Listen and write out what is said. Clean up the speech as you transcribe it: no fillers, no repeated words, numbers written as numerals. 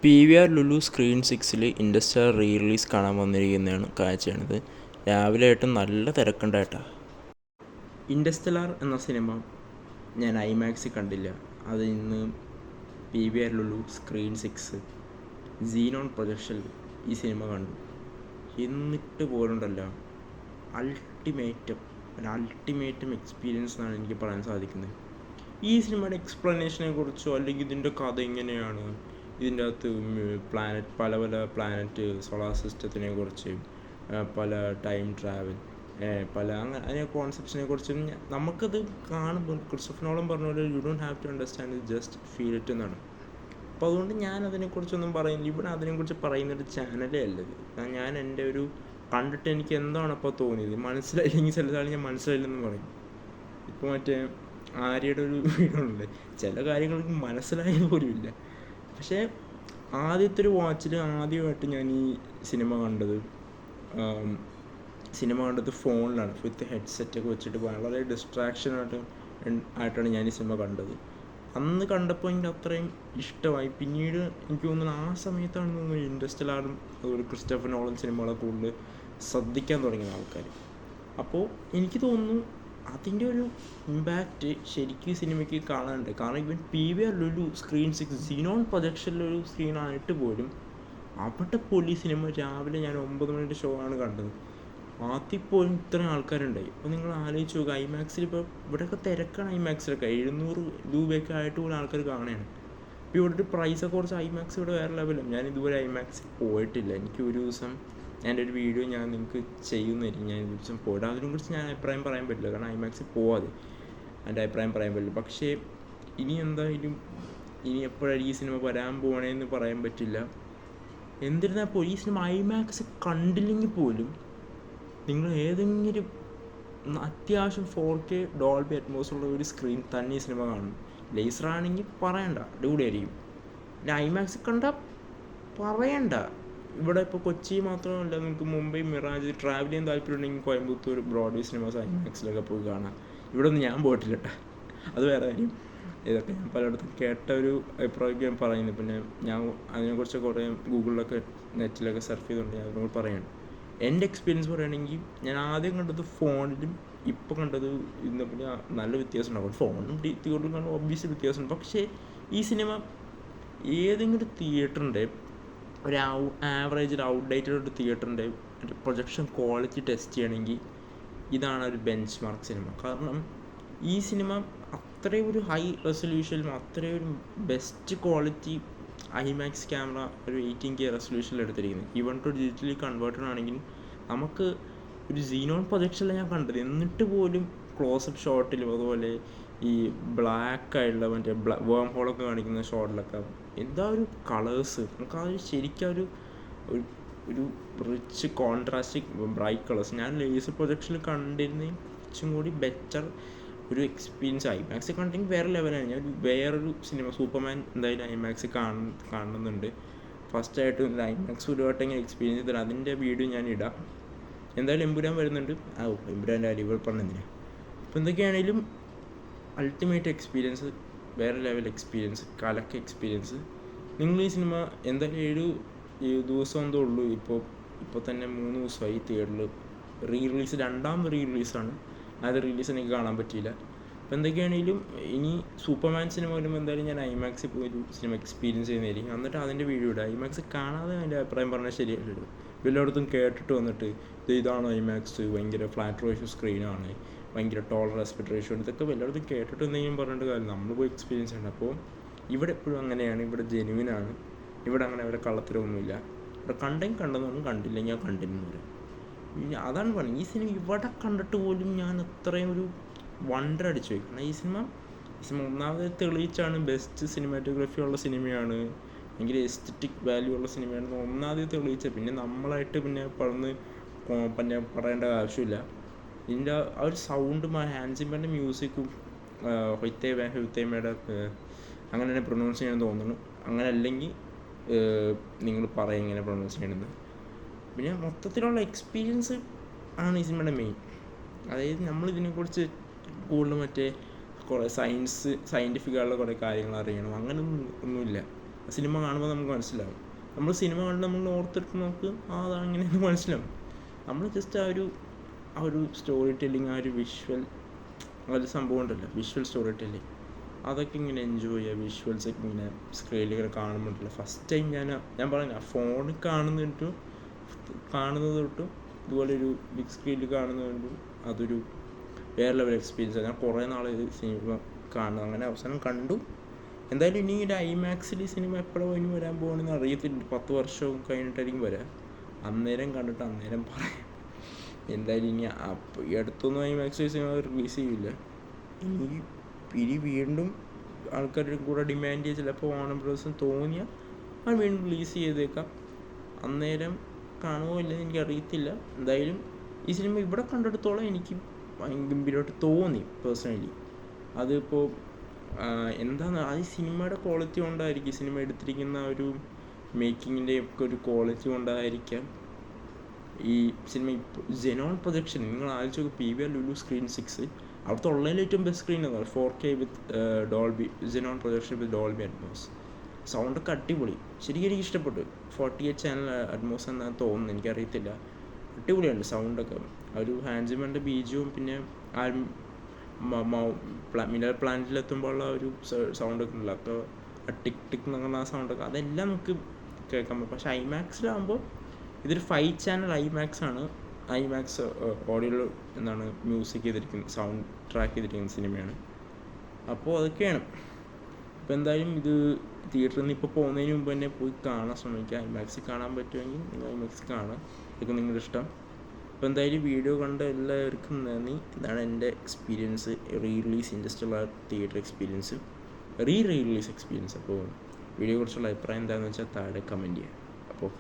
PVR Lulu screen 6-ൽ industrial re release കാണാൻ വന്നിരിക്കുന്നതാണ് കാഴ്ചയാണിത്. രാവിലെ ആയിട്ട് നല്ല തിരക്കുണ്ടായിട്ടാ. ഇൻഡസ്റ്റലാർ എന്ന സിനിമ ഞാൻ ഐമാക്സിൽ കണ്ടില്ല. അത് ഇന്ന് PVR ലുലു സ്ക്രീൻ 6 സീനോൺ പ്രൊജക്ഷനിൽ ഈ സിനിമ കണ്ടു. എന്നിട്ട് പോലുണ്ടല്ലോ അൾട്ടിമേറ്റം എക്സ്പീരിയൻസ് എന്നാണ് എനിക്ക് പറയാൻ സാധിക്കുന്നത്. ഈ സിനിമയുടെ എക്സ്പ്ലനേഷനെ കുറിച്ചോ അല്ലെങ്കിൽ ഇതിൻ്റെ കഥ എങ്ങനെയാണ്, ഇതിൻ്റെ അകത്ത് പല പ്ലാനറ്റ്, സോളാർ സിസ്റ്റത്തിനെ കുറിച്ച്, പല ടൈം ട്രാവൽ, അതിനെ കോൺസെപ്റ്റ്സിനെ കുറിച്ചും നമുക്കത് കാണുമ്പോൾ ക്രിസ്റ്റഫർ നോളൻ പറഞ്ഞ പോലെ you don't have to understand it, just feel it എന്നാണ്. അപ്പോൾ അതുകൊണ്ട് ഞാൻ അതിനെക്കുറിച്ചൊന്നും പറയുന്നില്ല. ഇവിടെ അതിനെക്കുറിച്ച് പറയുന്നൊരു ചാനലേ അല്ലത്. ഞാൻ എൻ്റെ ഒരു കണ്ടിട്ട് എനിക്ക് എന്താണ് അപ്പോൾ തോന്നിയത്, മനസ്സിലായില്ലെങ്കിൽ ചില ഞാൻ മനസ്സിലായില്ലെന്ന് പറയും. ഇപ്പോൾ മറ്റേ ആര്യയുടെ ഒരു വീഡിയോ ഉണ്ടല്ലേ, ചില കാര്യങ്ങൾക്ക് മനസ്സിലായ പോലും ഇല്ല. പക്ഷേ ആദ്യത്തെ ഒരു വാച്ചിൽ ആദ്യമായിട്ട് ഞാൻ ഈ സിനിമ കണ്ടത് ഫോണിലാണ്, വിത്ത് ഹെഡ്സെറ്റൊക്കെ വെച്ചിട്ട് വളരെ ആയിട്ടാണ് ഞാൻ ഈ സിനിമ കണ്ടത്. അന്ന് കണ്ടപ്പോൾ എനിക്ക് അത്രയും ഇഷ്ടമായി. പിന്നീട് എനിക്ക് തോന്നുന്നു ആ സമയത്താണ് തോന്നുന്നു ഇൻഡസ്റ്റലാറും അതുപോലെ ക്രിസ്റ്റഫർ നോളൻ സിനിമകളെ കൂടുതൽ ശ്രദ്ധിക്കാൻ തുടങ്ങിയ ആൾക്കാർ. അപ്പോൾ എനിക്ക് തോന്നുന്നു അതിൻ്റെ ഒരു ഇമ്പാക്റ്റ് ശരിക്കും സിനിമയ്ക്ക് കാണാനുണ്ട്. കാരണം ഇവൻ PVR ലുലു സ്ക്രീൻ 6 സീനോൺ പ്രൊജക്ഷനിലൊരു സ്ക്രീനായിട്ട് പോലും അവിടെ പോലും സിനിമ രാവിലെ ഞാൻ 9 മണിയുടെ ഷോ ആണ് കണ്ടത്. ആദ്യപ്പോലും ഇത്രയും ആൾക്കാരുണ്ടായി. അപ്പോൾ നിങ്ങൾ ആലോചിച്ച് നോക്കുക, ഐമാക്സിൽ ഇപ്പോൾ ഇവിടെയൊക്കെ തിരക്കാണ്. ഐമാക്സിലൊക്കെ 700 രൂപയൊക്കെ ആയിട്ട് പോലും ആൾക്കാർ കാണുകയാണ്. ഇപ്പോൾ ഇവിടെ ഒരു പ്രൈസൊക്കെ കുറച്ച് ഐമാക്സ് ഇവിടെ വേറെ ലെവലും. ഞാൻ ഇതുവരെ ഐമാക്സിൽ പോയിട്ടില്ല. എനിക്ക് ഒരു ദിവസം എൻ്റെ ഒരു വീഡിയോ ഞാൻ നിങ്ങൾക്ക് ചെയ്യുന്നതായിരിക്കും. ഞാൻ ഒരു ദിവസം പോയിട്ട് അതിനെക്കുറിച്ച് ഞാൻ അഭിപ്രായം പറയാൻ പറ്റില്ല, കാരണം ഐമാക്സിൽ പോവാതെ എൻ്റെ അഭിപ്രായം പറയാൻ പറ്റില്ല. പക്ഷേ ഇനി എന്തായാലും എപ്പോഴായിരിക്കും ഈ സിനിമ വരാൻ പോകണേന്ന് പറയാൻ പറ്റില്ല. എന്നിരുന്നാൽ പോലും ഈ സിനിമ ഐമാക്സ് കണ്ടില്ലെങ്കിൽ പോലും നിങ്ങൾ ഏതെങ്കിലും അത്യാവശ്യം 4K ഡോൾബി അറ്റ്മോസ് ഉള്ള ഒരു സ്ക്രീൻ തന്നെ ഈ സിനിമ കാണും. ലേസറാണെങ്കിൽ പറയണ്ട, അടിപൊളിയായിരിക്കും. പിന്നെ ഐമാക്സ് കണ്ടാൽ പറയണ്ട. ഇവിടെ ഇപ്പോൾ കൊച്ചി മാത്രമല്ല, നിങ്ങൾക്ക് മുംബൈ, മിറാജ് ട്രാവൽ ചെയ്യാൻ താല്പര്യമുണ്ടെങ്കിൽ കോയമ്പത്തൂർ, ബ്രോഡ്വേ സിനിമാസ്, ഐമാക്സിലൊക്കെ പോയി കാണാം. ഇവിടെ ഒന്നും ഞാൻ പോയിട്ടില്ല കേട്ടോ, അത് വേറെ കാര്യം. ഇതൊക്കെ ഞാൻ പലയിടത്തും കേട്ട ഒരു അഭിപ്രായം ഞാൻ പറയുന്നത്. പിന്നെ ഞാൻ അതിനെക്കുറിച്ച് കുറേ ഗൂഗിളിലൊക്കെ നെറ്റിലൊക്കെ സർഫ് ചെയ്തുകൊണ്ട് ഞാൻ അതിനോട് പറയുകയാണ്. എൻ്റെ എക്സ്പീരിയൻസ് പറയുകയാണെങ്കിൽ ഞാൻ ആദ്യം കണ്ടത് ഫോണിലും ഇപ്പോൾ കണ്ടത് ഇന്ന് പിന്നെ നല്ല വ്യത്യാസം ഉണ്ടാകും. ഫോണും തിയേറ്ററും കാണും, ഒബ്വിയസ്ലി വ്യത്യാസമുണ്ട്. പക്ഷേ ഈ സിനിമ ഏതെങ്കിലും തിയേറ്ററിൻ്റെ ഒരു ആവറേജ് ഔട്ട്ഡേറ്റഡ് ഒരു തിയേറ്ററിൻ്റെ പ്രൊജക്ഷൻ ക്വാളിറ്റി ടെസ്റ്റ് ചെയ്യണമെങ്കിൽ ഇതാണ് ഒരു ബെഞ്ച് മാർക്ക് സിനിമ. കാരണം ഈ സിനിമ അത്രയും ഒരു ഹൈ റെസൊല്യൂഷനിലും അത്രയും ഒരു ബെസ്റ്റ് ക്വാളിറ്റി ഐമാക്സ് ക്യാമറ ഒരു 18K റെസൊല്യൂഷനിൽ എടുത്തിരിക്കുന്നത്. ഈവൺ ടു ഡിജിറ്റലി കൺവേർട്ടഡ് ആണെങ്കിൽ നമുക്ക് ഒരു സീനോൺ പ്രൊജക്ഷനിലാണ് ഞാൻ കണ്ടത്. എന്നിട്ട് പോലും ക്ലോസപ്പ് ഷോട്ടിലും അതുപോലെ ഈ ബ്ലാക്ക് ആയിട്ടുള്ള മറ്റേ വേം ഹോളൊക്കെ കാണിക്കുന്ന ഷോട്ടിലൊക്കെ എന്താ ഒരു കളേഴ്സ്, നമുക്ക് ആ ഒരു ശരിക്കും ഒരു റിച്ച് കോൺട്രാസ്റ്റിക് ബ്രൈറ്റ് കളേഴ്സ്. ഞാൻ ലേസർ പ്രൊജക്ഷനിൽ കണ്ടിരുന്നതിൽ കുറച്ചും കൂടി ബെറ്റർ ഒരു എക്സ്പീരിയൻസ് ഐമാക്സ് കണ്ടെങ്കിൽ വേറെ ലെവലാണ്. ഞാൻ വേറൊരു സിനിമ സൂപ്പർമാൻ എന്തായാലും ഐമാക്സ് കാണുന്നുണ്ട്. ഫസ്റ്റായിട്ട് ഐമാക്സ് ഒരു വട്ടം ഇങ്ങനെ എക്സ്പീരിയൻസ് ചെയ്തിട്ട് അതിൻ്റെ വീഡിയോ ഞാൻ ഇടാം. എന്തായാലും എമ്പുരാൻ വരുന്നുണ്ട്. എമ്പുരാൻ്റെ അടിപൊളി പറഞ്ഞതിന്. അപ്പോൾ എന്തൊക്കെയാണെങ്കിലും അൾട്ടിമേറ്റ് എക്സ്പീരിയൻസ്, വേറെ ലെവൽ എക്സ്പീരിയൻസ്, കലക്ക എക്സ്പീരിയൻസ്. നിങ്ങൾ ഈ സിനിമ എന്തായാലും 7 ദിവസം എന്തോ ഉള്ളൂ. ഇപ്പോൾ തന്നെ 3 ദിവസമായി തിയേറ്ററിൽ റീ റിലീസ്, രണ്ടാമത് റീ റിലീസാണ്. അത് റിലീസ് എനിക്ക് കാണാൻ പറ്റിയില്ല. അപ്പോൾ എന്തൊക്കെയാണെങ്കിലും ഇനി സൂപ്പർമാൻ സിനിമ വരുമ്പോൾ എന്തായാലും ഞാൻ ഐമാക്സിൽ പോയി ഒരു സിനിമ എക്സ്പീരിയൻസ് ചെയ്യുന്നതായിരിക്കും. എന്നിട്ട് അതിൻ്റെ വീഡിയോ ഇടുക. ഐമാക്സ് കാണാതെ അതിൻ്റെ അഭിപ്രായം പറഞ്ഞാൽ ശരിയല്ലല്ലോ. എല്ലായിടത്തും കേട്ടിട്ട് വന്നിട്ട് ഇതാണ് ഐമാക്സ്, ഭയങ്കര ഫ്ലാറ്റ് റേഷ്യോ സ്ക്രീനാണ്, ഭയങ്കര ടോളർ ആസ്പെക്ട് റേഷ്യോ, ഇതൊക്കെ എല്ലായിടത്തും കേട്ടിട്ട് എന്തെങ്കിലും പറഞ്ഞിട്ട് കാര്യം, നമ്മൾ പോയി എക്സ്പീരിയൻസ് ഉണ്ട്. അപ്പോൾ ഇവിടെ എപ്പോഴും അങ്ങനെയാണ്, ഇവിടെ ജെനുവിനാണ്, ഇവിടെ അങ്ങനെ അവരെ കള്ളത്തരമൊന്നുമില്ല. ഇവിടെ കണ്ടെങ്കിൽ കണ്ടെന്ന് കണ്ടില്ലെങ്കിൽ ഞാൻ കണ്ടില്ലെന്ന് പറയും. അതാണ് പറഞ്ഞത്. ഈ സിനിമ ഇവിടെ കണ്ടിട്ട് പോലും ഞാൻ അത്രയും ഒരു വണ്ടർ അടിച്ചു പോയി. കാരണം ഈ സിനിമ ഒന്നാമത് തെളിയിച്ചാണ് ബെസ്റ്റ് സിനിമാറ്റോഗ്രാഫി ഉള്ള സിനിമയാണ്, ഭയങ്കര എസ്തറ്റിക് വാല്യൂ ഉള്ള സിനിമയാണ് ഒന്നാമത് തെളിയിച്ചത്. പിന്നെ നമ്മളായിട്ട് പിന്നെ പറയേണ്ട ആവശ്യമില്ല. ഇതിൻ്റെ ആ ഒരു സൗണ്ടും ആ ഹാൻസ് സിമ്മറിൻ്റെ മ്യൂസിക്കും ഹൊയ്ത്തേമയുടെ അങ്ങനെ തന്നെ പ്രൊനൗൺസ് ചെയ്യാൻ തോന്നുന്നു. അങ്ങനെ അല്ലെങ്കിൽ നിങ്ങൾ പറയും ഇങ്ങനെ പ്രൊനൗൺസ് ചെയ്യണത്. പിന്നെ മൊത്തത്തിലുള്ള എക്സ്പീരിയൻസ് ആണ് ഈ സിനിമയുടെ മെയിൻ. അതായത് നമ്മളിതിനെക്കുറിച്ച് കൂടുതൽ മറ്റേ കുറേ സയൻറ്റിഫിക്കായുള്ള കുറേ കാര്യങ്ങൾ അറിയണം, അങ്ങനെ ഒന്നുമില്ല. സിനിമ കാണുമ്പോൾ നമുക്ക് മനസ്സിലാവും. നമ്മൾ സിനിമ കണ്ട് നമ്മൾ ഓർത്തെടുത്ത് നമുക്ക് അതങ്ങനെയെന്ന് മനസ്സിലാവും. നമ്മൾ ജസ്റ്റ് ആ ഒരു സ്റ്റോറി ടെല്ലിങ്, ആ ഒരു വിഷ്വൽ, ആ ഒരു സംഭവം ഉണ്ടല്ലോ, വിഷ്വൽ സ്റ്റോറി ടെല്ലിങ്, അതൊക്കെ ഇങ്ങനെ എൻജോയ് ചെയ്യുക. വിഷ്വൽസൊക്കെ ഇങ്ങനെ സ്ക്രീനിൽ ഇങ്ങനെ കാണുമ്പോഴല്ല ഫസ്റ്റ് ടൈം ഞാൻ പറഞ്ഞ ഫോണിൽ കാണുന്നത് തൊട്ടും ഇതുപോലൊരു ബിഗ് സ്ക്രീനിൽ കാണുന്നതുകൊണ്ടും അതൊരു വേറെ ലെവൽ എക്സ്പീരിയൻസാണ്. ഞാൻ കുറേ നാൾ ഇത് സിനിമ കാണുന്നത്, അങ്ങനെ അവസാനം കണ്ടു. എന്തായാലും ഇനി ഒരു ഐമാക്സിൽ ഈ സിനിമ എപ്പോഴും ഇനി വരാൻ പോകണമെന്ന് അറിയത്തില്ല. 10 വർഷവും കഴിഞ്ഞിട്ടായിരിക്കും വരാം. അന്നേരം കണ്ടിട്ട് അന്നേരം പറയാം. എന്തായാലും ഈ അടുത്തൊന്നും ഐമാക്സിൽ സിനിമ റിലീസ് ചെയ്യില്ല. ഇനി വീണ്ടും ആൾക്കാരുടെ കൂടെ ഡിമാൻഡ് ചെയ്ത് ചിലപ്പോൾ വാർണർ ബ്രദേഴ്സിന് തോന്നിയാൽ അത് വീണ്ടും റിലീസ് ചെയ്തേക്കാം. അന്നേരം കാണുമോ ഇല്ലെന്ന് എനിക്കറിയത്തില്ല. എന്തായാലും ഈ സിനിമ ഇവിടെ കണ്ടെടുത്തോളം എനിക്ക് ഗംഭീരമായിട്ട് തോന്നി പേഴ്സണലി. അതിപ്പോൾ എന്താണ് അത് ഈ സിനിമയുടെ ക്വാളിറ്റി കൊണ്ടായിരിക്കും, സിനിമ എടുത്തിരിക്കുന്ന ഒരു മേക്കിങ്ങിൻ്റെ ഒക്കെ ഒരു ക്വാളിറ്റി കൊണ്ടായിരിക്കാം ഈ സിനിമ ഇപ്പോൾ ജെനോൺ പ്രൊജക്ഷൻ. നിങ്ങൾ ആലോചിച്ച് നോക്കുക, PVR ലുലു സ്ക്രീൻ 6 അവിടുത്തെ ഉള്ളതിൽ ഏറ്റവും ബെസ്റ്റ് സ്ക്രീൻ എന്നാണ് 4K with Dolby, xenon projection with Dolby Atmos. സൗണ്ടൊക്കെ അടിപൊളി, ശരിക്കും എനിക്ക് ഇഷ്ടപ്പെട്ടു. 48 ചാനൽ അറ്റ്മോസ് എന്നാണ് തോന്നുന്നു, എനിക്കറിയത്തില്ല. അടിപൊളിയുണ്ട് സൗണ്ടൊക്കെ. ഒരു ഹാൻസിമൻ്റെ ബീജവും പിന്നെ ആ മിനറൽ പ്ലാന്റിലെത്തുമ്പോഴുള്ള ഒരു സൗണ്ടൊക്കെ ഉണ്ടല്ലോ, അപ്പോൾ ടിക് ടിക് എന്ന് പറഞ്ഞ ആ സൗണ്ടൊക്കെ അതെല്ലാം നമുക്ക് കേൾക്കാൻ പറ്റും. പക്ഷേ ഐമാക്സിലാകുമ്പോൾ ഇതൊരു 5 ചാനൽ ഐമാക്സ് ഓഡിയോ മ്യൂസിക് ചെയ്തിരിക്കുന്നത്, സൗണ്ട് ട്രാക്ക് ചെയ്തിരിക്കുന്ന സിനിമയാണ്. അപ്പോൾ അതൊക്കെയാണ്. അപ്പോൾ എന്തായാലും ഇത് തിയേറ്ററിൽ നിന്ന് ഇപ്പോൾ പോകുന്നതിന് മുമ്പ് തന്നെ പോയി കാണാൻ ശ്രമിക്കുക. ഐമാക്സിൽ കാണാൻ പറ്റുമെങ്കിൽ നിങ്ങൾ ഐമാക്സിൽ കാണാം, ഇതൊക്കെ നിങ്ങളുടെ ഇഷ്ടം. അപ്പോൾ എന്തായാലും വീഡിയോ കണ്ട എല്ലാവർക്കും നന്ദി. ഇതാണ് എൻ്റെ experience, release industrial theatre experience, release experience. അപ്പോൾ വീഡിയോയെക്കുറിച്ചുള്ള അഭിപ്രായം എന്താണെന്ന് വെച്ചാൽ താഴെ കമൻറ്റ് ചെയ്യുക. അപ്പോൾ